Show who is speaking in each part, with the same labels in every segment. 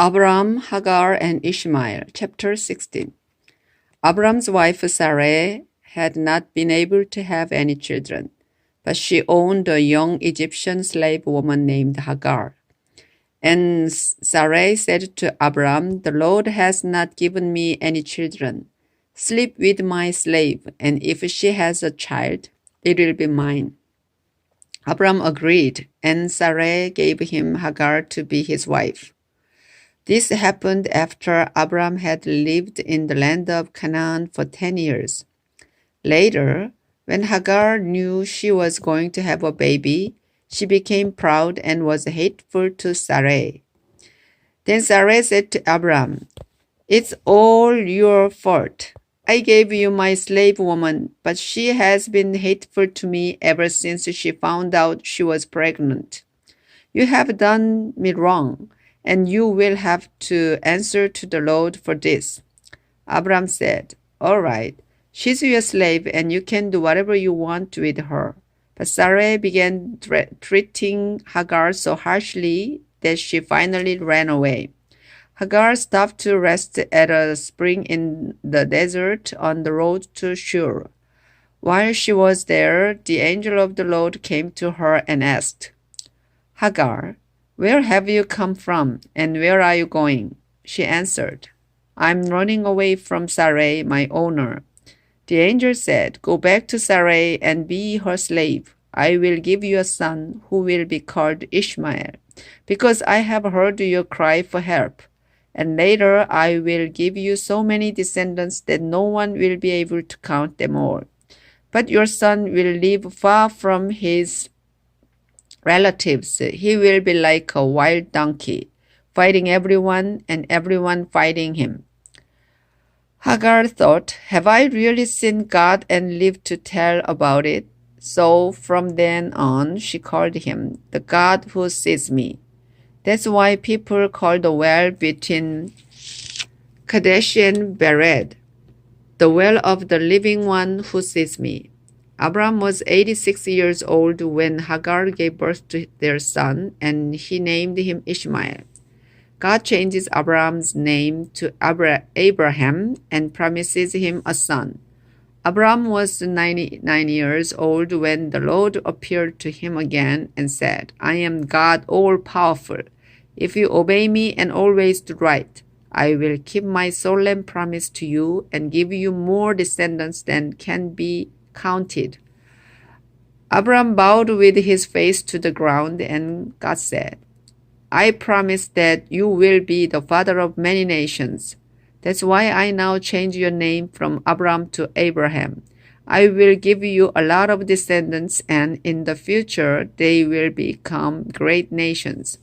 Speaker 1: Abraham, Hagar, and Ishmael. Chapter 16. Abraham's wife Sarai had not been able to have any children, but she owned a young Egyptian slave woman named Hagar. And Sarai said to Abraham, "The Lord has not given me any children. Sleep with my slave, and if she has a child, it will be mine." Abraham agreed, and Sarai gave him Hagar to be his wife. This happened after Abraham had lived in the land of Canaan for 10 years. Later, when Hagar knew she was going to have a baby, she became proud and was hateful to Sarai. Then Sarai said to Abraham, "It's all your fault. I gave you my slave woman, but she has been hateful to me ever since she found out she was pregnant. You have done me wrong, and you will have to answer to the Lord for this." Abraham said, "All right, she's your slave, and you can do whatever you want with her." But Sarai began treating Hagar so harshly that she finally ran away. Hagar stopped to rest at a spring in the desert on the road to Shur. While she was there, the angel of the Lord came to her and asked, "Hagar, where have you come from, and where are you going?" She answered, "I'm running away from Sarai, my owner." The angel said, "Go back to Sarai and be her slave. I will give you a son who will be called Ishmael, because I have heard your cry for help. And later I will give you so many descendants that no one will be able to count them all. But your son will live far from his relatives. He will be like a wild donkey, fighting everyone and everyone fighting him." Hagar thought, "Have I really seen God and lived to tell about it?" So from then on, she called him the God who sees me. That's why people call the well between Kadesh and Bered the well of the living one who sees me. Abraham was 86 years old when Hagar gave birth to their son, and he named him Ishmael. God changes Abraham's name to Abraham and promises him a son. Abraham was 99 years old when the Lord appeared to him again and said, "I am God all-powerful. If you obey me and always do right, I will keep my solemn promise to you and give you more descendants than can be counted." Abraham bowed with his face to the ground, and God said, "I promise that you will be the father of many nations. That's why I now change your name from Abraham to Abraham. I will give you a lot of descendants, and in the future they will become great nations.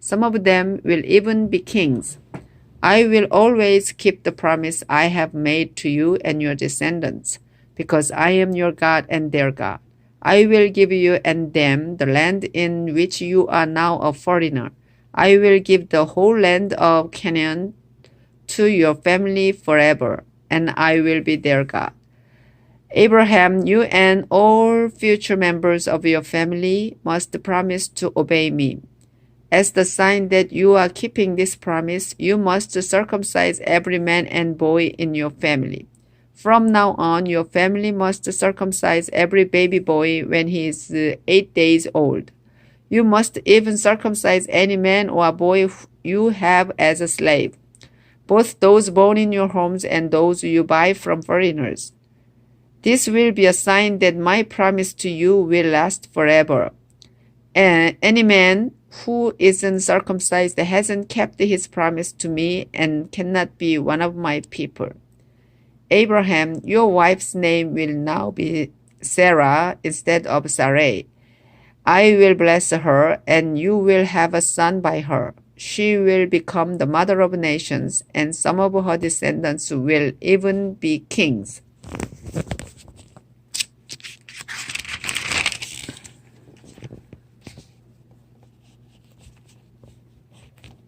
Speaker 1: Some of them will even be kings. I will always keep the promise I have made to you and your descendants, because I am your God and their God. I will give you and them the land in which you are now a foreigner. I will give the whole land of Canaan to your family forever, and I will be their God. Abraham, you and all future members of your family must promise to obey me. As the sign that you are keeping this promise, you must circumcise every man and boy in your family. From now on, your family must circumcise every baby boy when he is 8 days old. You must even circumcise any man or boy you have as a slave, both those born in your homes and those you buy from foreigners. This will be a sign that my promise to you will last forever. And any man who isn't circumcised hasn't kept his promise to me and cannot be one of my people. Abraham, your wife's name will now be Sarah instead of Sarai. I will bless her, and you will have a son by her. She will become the mother of nations, and some of her descendants will even be kings.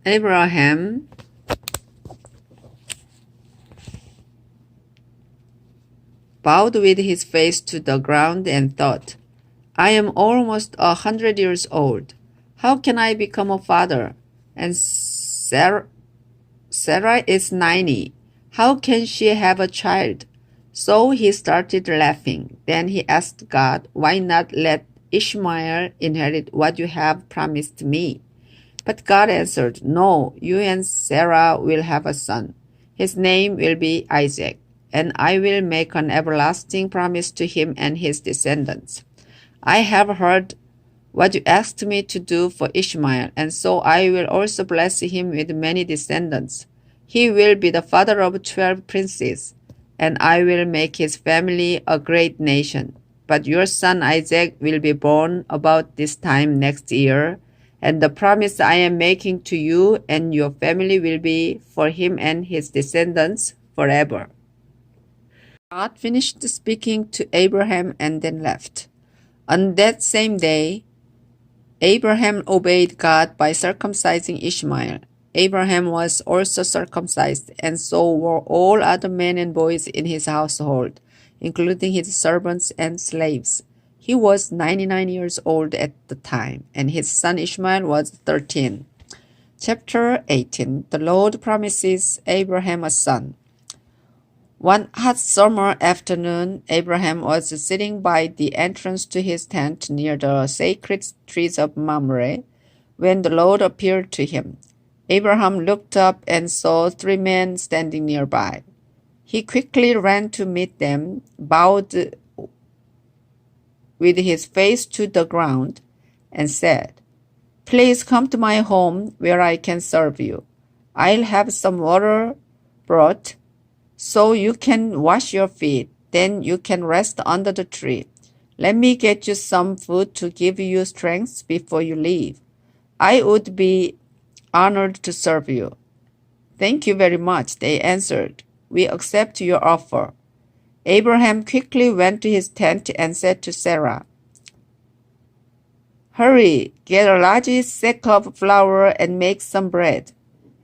Speaker 1: Abraham bowed with his face to the ground and thought, "I am almost 100 years old. How can I become a father?" And Sarah is 90. How can she have a child? So he started laughing. Then he asked God, why not let Ishmael inherit what you have promised me? But God answered, no, you and Sarah will have a son. His name will be Isaac, and I will make an everlasting promise to him and his descendants. I have heard what you asked me to do for Ishmael, and so I will also bless him with many descendants. He will be the father of 12 princes, and I will make his family a great nation. But your son Isaac will be born about this time next year, and the promise I am making to you and your family will be for him and his descendants forever. God finished speaking to Abraham and then left. On that same day, Abraham obeyed God by circumcising Ishmael. Abraham was also circumcised, and so were all other men and boys in his household, including his servants and slaves. He was 99 years old at the time, and his son Ishmael was 13. Chapter 18. The Lord promises Abraham a son. One hot summer afternoon, Abraham was sitting by the entrance to his tent near the sacred trees of Mamre when the Lord appeared to him. Abraham looked up and saw 3 men standing nearby. He quickly ran to meet them, bowed with his face to the ground, and said, "Please come to my home where I can serve you. I'll have some water brought so you can wash your feet. Then you can rest under the tree. Let me get you some food to give you strength before you leave. I would be honored to serve you." "Thank you very much," they answered. "We accept your offer." Abraham quickly went to his tent and said to Sarah, "Hurry, get a large sack of flour and make some bread."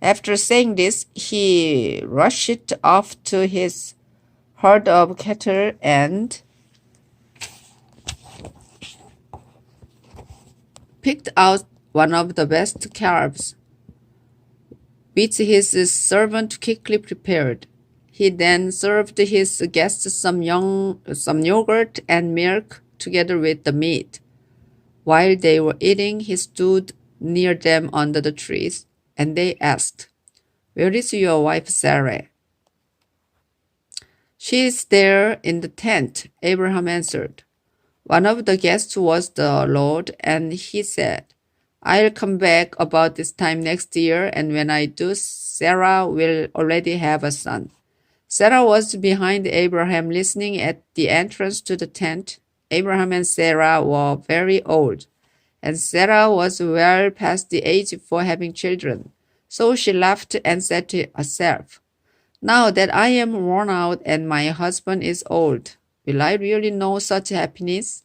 Speaker 1: After saying this, he rushed off to his herd of cattle and picked out one of the best calves, which his servant quickly prepared. He then served his guests some yogurt and milk together with the meat. While they were eating, he stood near them under the trees, and they asked, "Where is your wife Sarah?" "She is there in the tent," Abraham answered. One of the guests was the Lord, and he said, "I'll come back about this time next year, and when I do, Sarah will already have a son." Sarah was behind Abraham, listening at the entrance to the tent. Abraham and Sarah were very old, and Sarah was well past the age for having children. So she laughed and said to herself, "Now that I am worn out and my husband is old, will I really know such happiness?"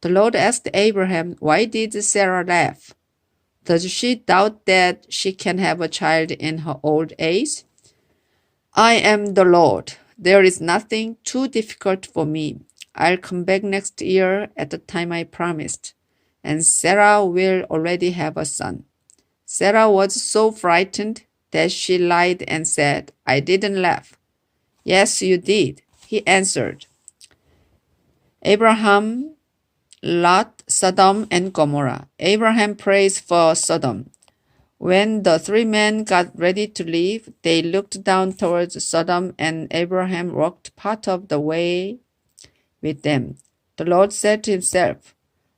Speaker 1: The Lord asked Abraham, "Why did Sarah laugh? Does she doubt that she can have a child in her old age?" "I am the Lord. There is nothing too difficult for me. I'll come back next year at the time I promised, and Sarah will already have a son." Sarah was so frightened that she lied and said, "I didn't laugh." "Yes, you did," he answered. Abraham, Lot, Sodom, and Gomorrah. Abraham prays for Sodom. When the 3 men got ready to leave, they looked down towards Sodom, and Abraham walked part of the way with them. The Lord said to himself,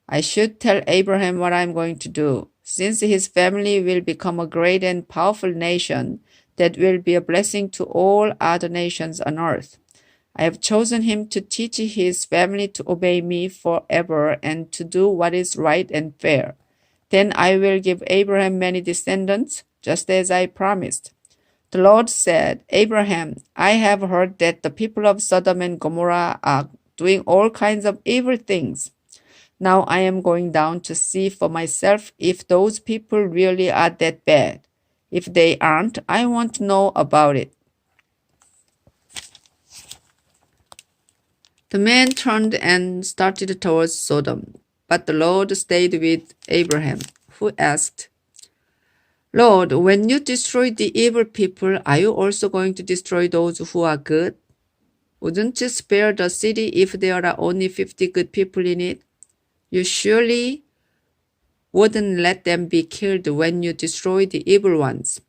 Speaker 1: "I should tell Abraham what I am going to do, since his family will become a great and powerful nation that will be a blessing to all other nations on earth. I have chosen him to teach his family to obey me forever and to do what is right and fair. Then I will give Abraham many descendants, just as I promised." The Lord said, "Abraham, I have heard that the people of Sodom and Gomorrah are doing all kinds of evil things. Now I am going down to see for myself if those people really are that bad. If they aren't, I want to know about it." The man turned and started towards Sodom, but the Lord stayed with Abraham, who asked, Lord, when you destroy the evil people, are you also going to destroy those who are good? Wouldn't you spare the city if there are only 50 good people in it? You surely wouldn't let them be killed when you destroy the evil ones.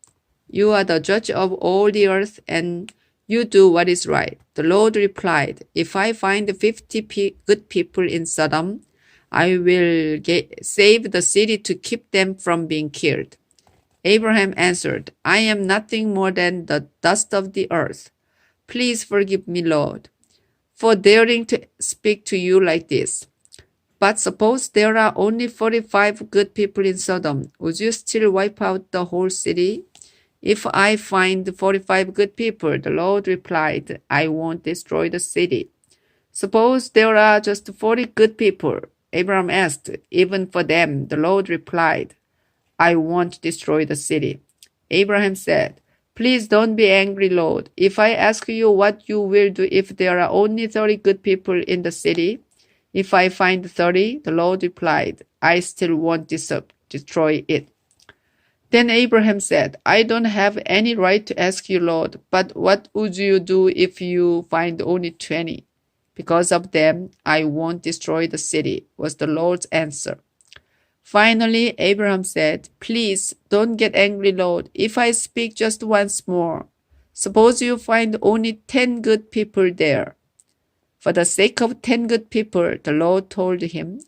Speaker 1: You are the judge of all the earth, and you do what is right. The Lord replied, If I find 50 good people in Sodom, I will save the city to keep them from being killed. Abraham answered, I am nothing more than the dust of the earth. Please forgive me, Lord, for daring to speak to you like this. But suppose there are only 45 good people in Sodom. Would you still wipe out the whole city? If I find 45 good people, the Lord replied, I won't destroy the city. Suppose there are just 40 good people. Abraham asked, Even for them, the Lord replied, I won't destroy the city. Abraham said, Please don't be angry, Lord. If I ask you what you will do if there are only 30 good people in the city, if I find 30, the Lord replied, I still won't destroy it. Then Abraham said, I don't have any right to ask you, Lord, but what would you do if you find only 20? Because of them, I won't destroy the city, was the Lord's answer. Finally, Abraham said, Please don't get angry, Lord, if I speak just once more. Suppose you find only 10 good people there. For the sake of 10 good people, the Lord told him,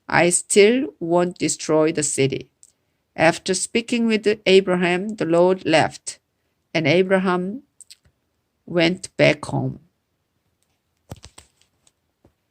Speaker 1: I still won't destroy the city. After speaking with Abraham, the Lord left, and Abraham went back home.